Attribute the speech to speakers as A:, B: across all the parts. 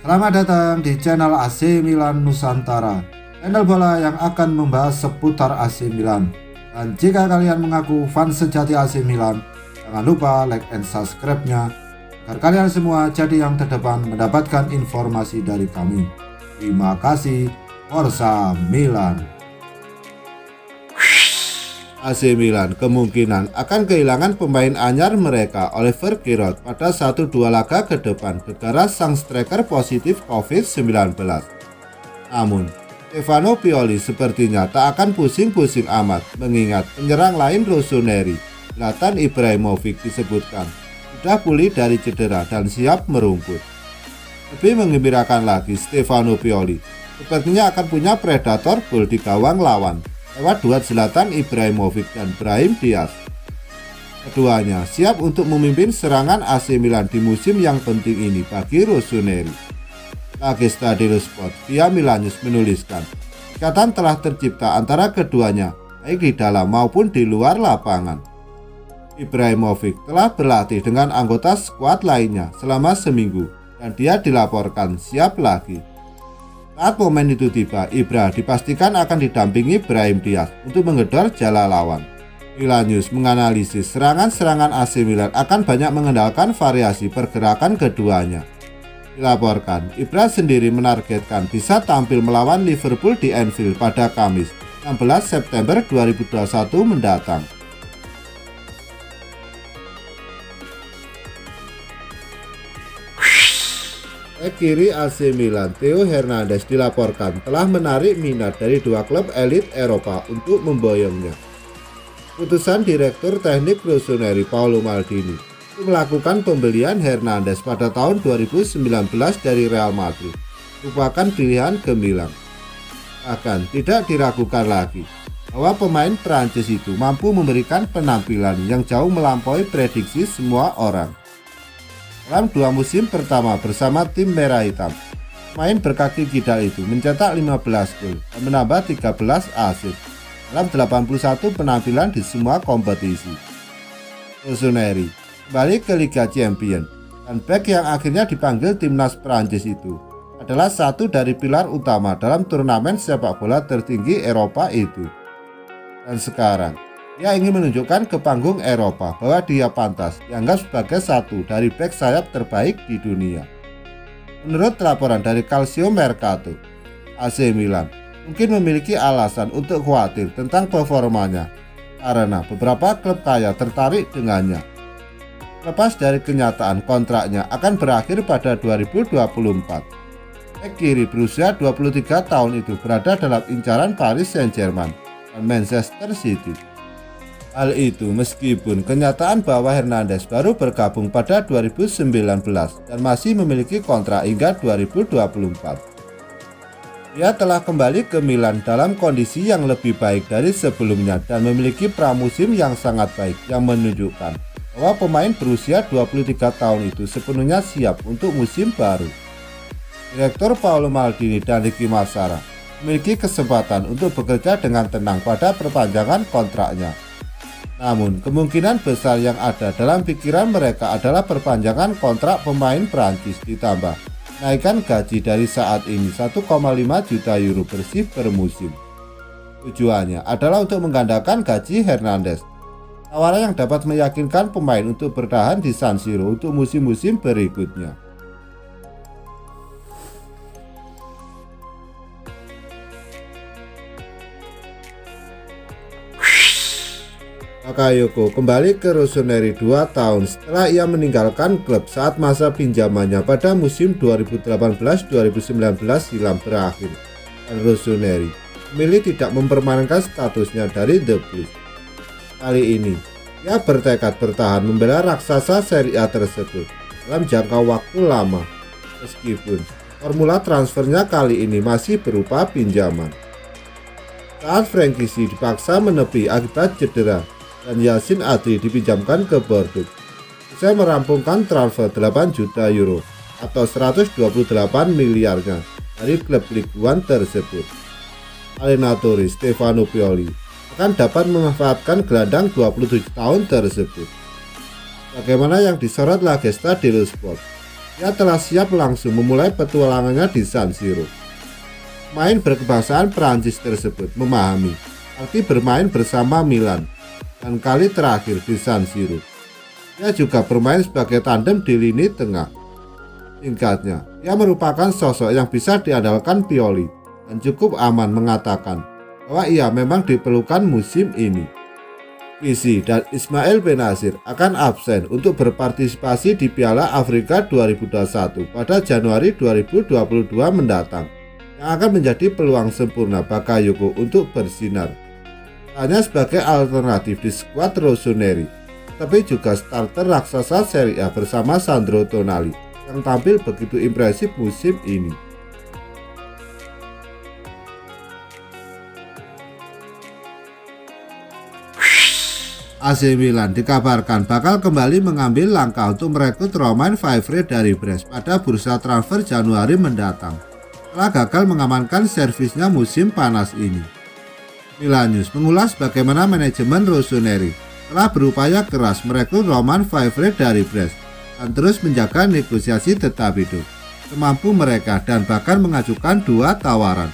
A: Selamat datang di channel AC Milan Nusantara, channel bola yang akan membahas seputar AC Milan. Dan jika kalian mengaku fans sejati AC Milan, jangan lupa like and subscribe-nya agar kalian semua jadi yang terdepan mendapatkan informasi dari kami. Terima kasih. Forza Milan. AC Milan kemungkinan akan kehilangan pemain anyar mereka Oliver Giroud pada 1-2 laga ke depan gara-gara sang striker positif COVID-19. Namun, Stefano Pioli sepertinya tak akan pusing-pusing amat mengingat penyerang lain Rossoneri, Zlatan Ibrahimovic disebutkan sudah pulih dari cedera dan siap merumput. Lebih menggembirakan lagi, Stefano Pioli sepertinya akan punya predator gol di gawang lawan lewat duet Zlatan Ibrahimovic dan Brahim Diaz. Keduanya siap untuk memimpin serangan AC Milan di musim yang penting ini bagi Rossoneri. La Gazzetta dello Sport via Milanius menuliskan, ikatan telah tercipta antara keduanya baik di dalam maupun di luar lapangan. Ibrahimovic telah berlatih dengan anggota skuad lainnya selama seminggu dan dia dilaporkan siap lagi. Saat momen itu tiba, Ibra dipastikan akan didampingi Brahim Diaz untuk menggedor jala lawan. Milanius menganalisis serangan-serangan AC Milan akan banyak mengandalkan variasi pergerakan keduanya. Dilaporkan, Ibra sendiri menargetkan bisa tampil melawan Liverpool di Anfield pada Kamis 16 September 2021 mendatang. Kiri AC Milan Theo Hernandez dilaporkan telah menarik minat dari dua klub elit Eropa untuk memboyongnya. Putusan Direktur Teknik Rossoneri Paolo Maldini untuk melakukan pembelian Hernandez pada tahun 2019 dari Real Madrid merupakan pilihan gemilang. Bahkan tidak diragukan lagi bahwa pemain Prancis itu mampu memberikan penampilan yang jauh melampaui prediksi semua orang. Dalam dua musim pertama bersama tim Merah Hitam, pemain berkaki kidal itu mencetak 15 gol dan menambah 13 assist dalam 81 penampilan di semua kompetisi. Rossoneri kembali ke Liga Champions dan bek yang akhirnya dipanggil timnas Prancis itu adalah satu dari pilar utama dalam turnamen sepak bola tertinggi Eropa itu. Dan sekarang dia ingin menunjukkan ke panggung Eropa bahwa dia pantas dianggap sebagai satu dari bek sayap terbaik di dunia. Menurut laporan dari Calcio Mercato, AC Milan mungkin memiliki alasan untuk khawatir tentang performanya karena beberapa klub kaya tertarik dengannya. Lepas dari kenyataan kontraknya akan berakhir pada 2024, bek kiri berusia 23 tahun itu berada dalam incaran Paris Saint-Germain dan Manchester City. Hal itu meskipun kenyataan bahwa Hernandez baru bergabung pada 2019 dan masih memiliki kontrak hingga 2024. Dia telah kembali ke Milan dalam kondisi yang lebih baik dari sebelumnya dan memiliki pramusim yang sangat baik yang menunjukkan bahwa pemain berusia 23 tahun itu sepenuhnya siap untuk musim baru. Direktur Paolo Maldini dan Ricky Massara memiliki kesempatan untuk bekerja dengan tenang pada perpanjangan kontraknya. Namun, kemungkinan besar yang ada dalam pikiran mereka adalah perpanjangan kontrak pemain Prancis ditambah naikkan gaji dari saat ini 1,5 juta euro bersih per musim. Tujuannya adalah untuk menggandakan gaji Hernandez. Tawaran yang dapat meyakinkan pemain untuk bertahan di San Siro untuk musim-musim berikutnya. Bakayoko kembali ke Rossoneri 2 tahun setelah ia meninggalkan klub saat masa pinjamannya pada musim 2018-2019 silam berakhir. Dan Rossoneri memilih tidak mempermainkan statusnya dari The Blues. Kali ini, ia bertekad bertahan membela raksasa Serie A tersebut dalam jangka waktu lama, meskipun formula transfernya kali ini masih berupa pinjaman. Saat Frankisi dipaksa menepi akibat cedera, dan Yacine Adli dipinjamkan ke Bordeaux. Usai merampungkan transfer 8 juta euro atau 128 miliarnya dari klub Ligue 1 tersebut, Allenatore Stefano Pioli akan dapat memanfaatkan gelandang 27 tahun tersebut. Bagaimana yang disorot La Gazzetta dello Sport, Ia telah siap langsung memulai petualangannya di San Siro. Pemain berkebangsaan Prancis tersebut memahami arti bermain bersama Milan dan kali terakhir di San Siro. Ia juga bermain sebagai tandem di lini tengah. Singkatnya, ia merupakan sosok yang bisa diandalkan Pioli dan cukup aman mengatakan bahwa ia memang diperlukan musim ini. Visi dan Ismail Benazir akan absen untuk berpartisipasi di Piala Afrika 2021 pada Januari 2022 mendatang, yang akan menjadi peluang sempurna Bakayoko untuk bersinar. Hanya sebagai alternatif di skuad Rossoneri, tapi juga starter raksasa Serie A bersama Sandro Tonali yang tampil begitu impresif musim ini. AC Milan dikabarkan bakal kembali mengambil langkah untuk merekrut Romain Faivre dari Brest pada bursa transfer Januari mendatang, setelah gagal mengamankan servisnya musim panas ini. Milan News mengulas bagaimana manajemen Rossoneri telah berupaya keras merekrut Romain Faivre dari Brest dan terus menjaga negosiasi tetap hidup semampu mereka dan bahkan mengajukan 2 tawaran.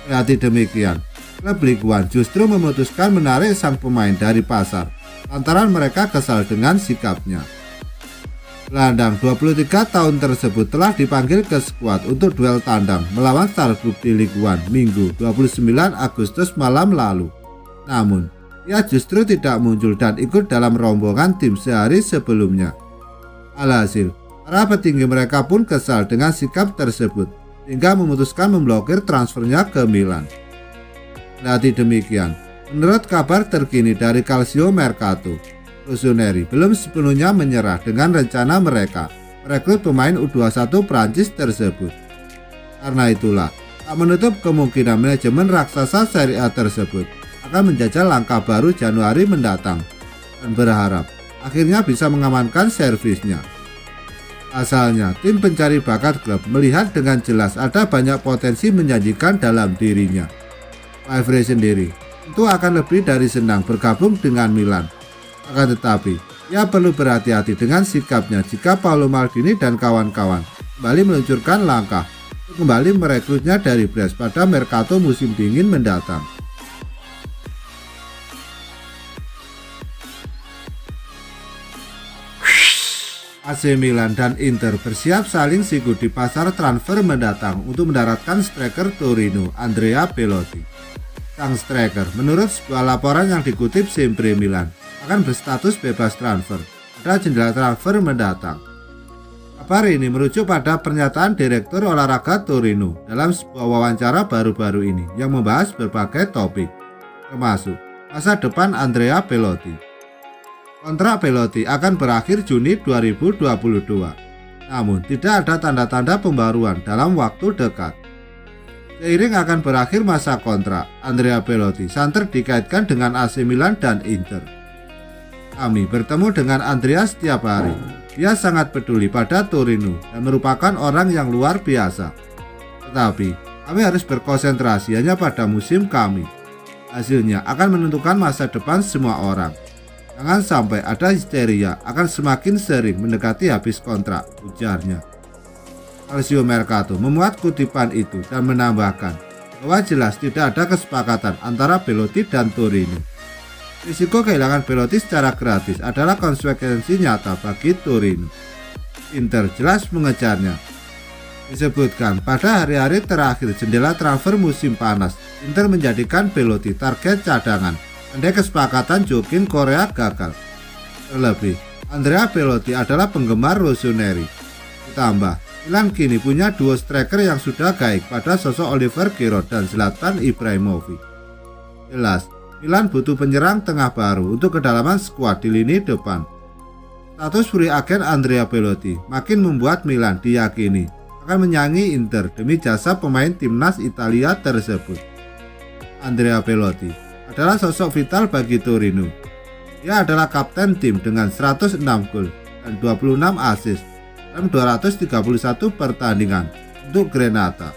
A: Berarti demikian, klub Ligue 1 justru memutuskan menarik sang pemain dari pasar lantaran mereka kesal dengan sikapnya. Gelandang 23 tahun tersebut telah dipanggil ke skuad untuk duel tandang melawan Star Group di Ligue 1 Minggu 29 Agustus malam lalu. Namun, ia justru tidak muncul dan ikut dalam rombongan tim sehari sebelumnya. Alhasil, para petinggi mereka pun kesal dengan sikap tersebut hingga memutuskan memblokir transfernya ke Milan. Berarti demikian, menurut kabar terkini dari Calcio Mercato, Rossoneri belum sepenuhnya menyerah dengan rencana mereka merekrut pemain U21 Prancis tersebut. Karena itulah, tak menutup kemungkinan manajemen raksasa Serie A tersebut akan menjajal langkah baru Januari mendatang dan berharap akhirnya bisa mengamankan servisnya. Asalnya, tim pencari bakat klub melihat dengan jelas ada banyak potensi menjanjikan dalam dirinya. Faivre sendiri tentu akan lebih dari senang bergabung dengan Milan. Akan tetapi, ia perlu berhati-hati dengan sikapnya jika Paolo Maldini dan kawan-kawan kembali meluncurkan langkah untuk kembali merekrutnya dari Brest pada Mercato musim dingin mendatang. AC Milan dan Inter bersiap saling sikut di pasar transfer mendatang untuk mendaratkan striker Torino Andrea Belotti. Sang striker, menurut sebuah laporan yang dikutip Sempre Milan, akan berstatus bebas transfer pada jendela transfer mendatang. Kabar ini merujuk pada pernyataan Direktur Olahraga Torino dalam sebuah wawancara baru-baru ini yang membahas berbagai topik, termasuk masa depan Andrea Belotti. Kontrak Belotti akan berakhir Juni 2022, namun tidak ada tanda-tanda pembaruan dalam waktu dekat. Seiring akan berakhir masa kontrak, Andrea Belotti santer dikaitkan dengan AC Milan dan Inter. Kami bertemu dengan Andrea setiap hari. Dia sangat peduli pada Torino dan merupakan orang yang luar biasa. Tetapi, kami harus berkonsentrasi hanya pada musim kami. Hasilnya akan menentukan masa depan semua orang. Jangan sampai ada histeria akan semakin sering mendekati habis kontrak, ujarnya. Calcio Mercato memuat kutipan itu dan menambahkan bahwa jelas tidak ada kesepakatan antara Belotti dan Torino. Risiko kehilangan Belotti secara gratis adalah konsekuensi nyata bagi Torino. Inter jelas mengejarnya. Disebutkan pada hari-hari terakhir jendela transfer musim panas, Inter menjadikan Belotti target cadangan andai kesepakatan Jokin Korea gagal. Terlebih, Andrea Belotti adalah penggemar Rossoneri. Ditambah, Milan kini punya duo striker yang sudah gaik pada sosok Oliver Giroud dan Zlatan Ibrahimovic. Jelas, Milan butuh penyerang tengah baru untuk kedalaman skuad di lini depan. Status free agent Andrea Belotti makin membuat Milan diyakini akan menyaingi Inter demi jasa pemain timnas Italia tersebut. Andrea Belotti adalah sosok vital bagi Torino. Dia adalah kapten tim dengan 106 gol dan 26 assist dalam 231 pertandingan untuk Grenata.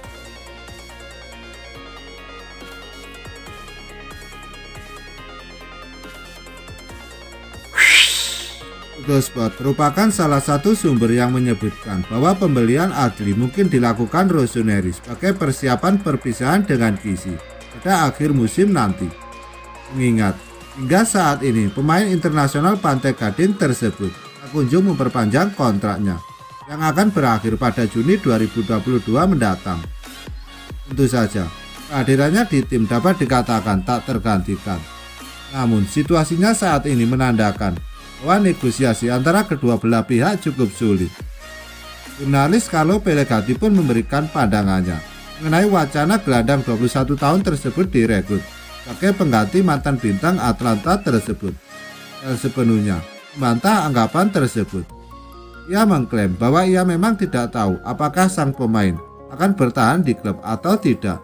A: Tuttosport merupakan salah satu sumber yang menyebutkan bahwa pembelian Adli mungkin dilakukan Rossoneri sebagai persiapan perpisahan dengan Kisi pada akhir musim nanti. Mengingat, hingga saat ini pemain internasional Pantai Gading tersebut tak kunjung memperpanjang kontraknya yang akan berakhir pada Juni 2022 mendatang. Tentu saja, kehadirannya di tim dapat dikatakan tak tergantikan. Namun, situasinya saat ini menandakan bahwa negosiasi antara kedua belah pihak cukup sulit. Jurnalis Carlo Pellegatti pun memberikan pandangannya mengenai wacana gelandang 21 tahun tersebut direkrut sebagai pengganti mantan bintang Atlanta tersebut, dan sepenuhnya membantah anggapan tersebut. Ia mengklaim bahwa ia memang tidak tahu apakah sang pemain akan bertahan di klub atau tidak.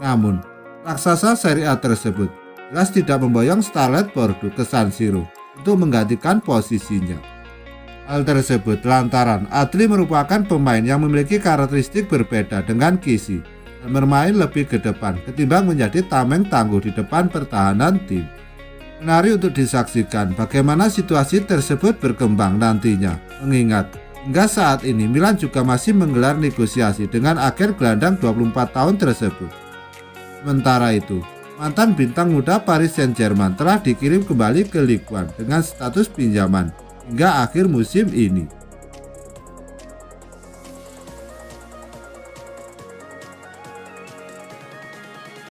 A: Namun, raksasa Serie A tersebut jelas tidak memboyong Starlet Bordeaux ke San Siro untuk menggantikan posisinya. Hal tersebut lantaran Adli merupakan pemain yang memiliki karakteristik berbeda dengan Kisi dan bermain lebih ke depan ketimbang menjadi tameng tangguh di depan pertahanan tim. Menarik untuk disaksikan bagaimana situasi tersebut berkembang nantinya, mengingat hingga saat ini Milan juga masih menggelar negosiasi dengan agen gelandang 24 tahun tersebut. Sementara itu, mantan bintang muda Paris Saint-Germain telah dikirim kembali ke Ligue 1 dengan status pinjaman hingga akhir musim ini.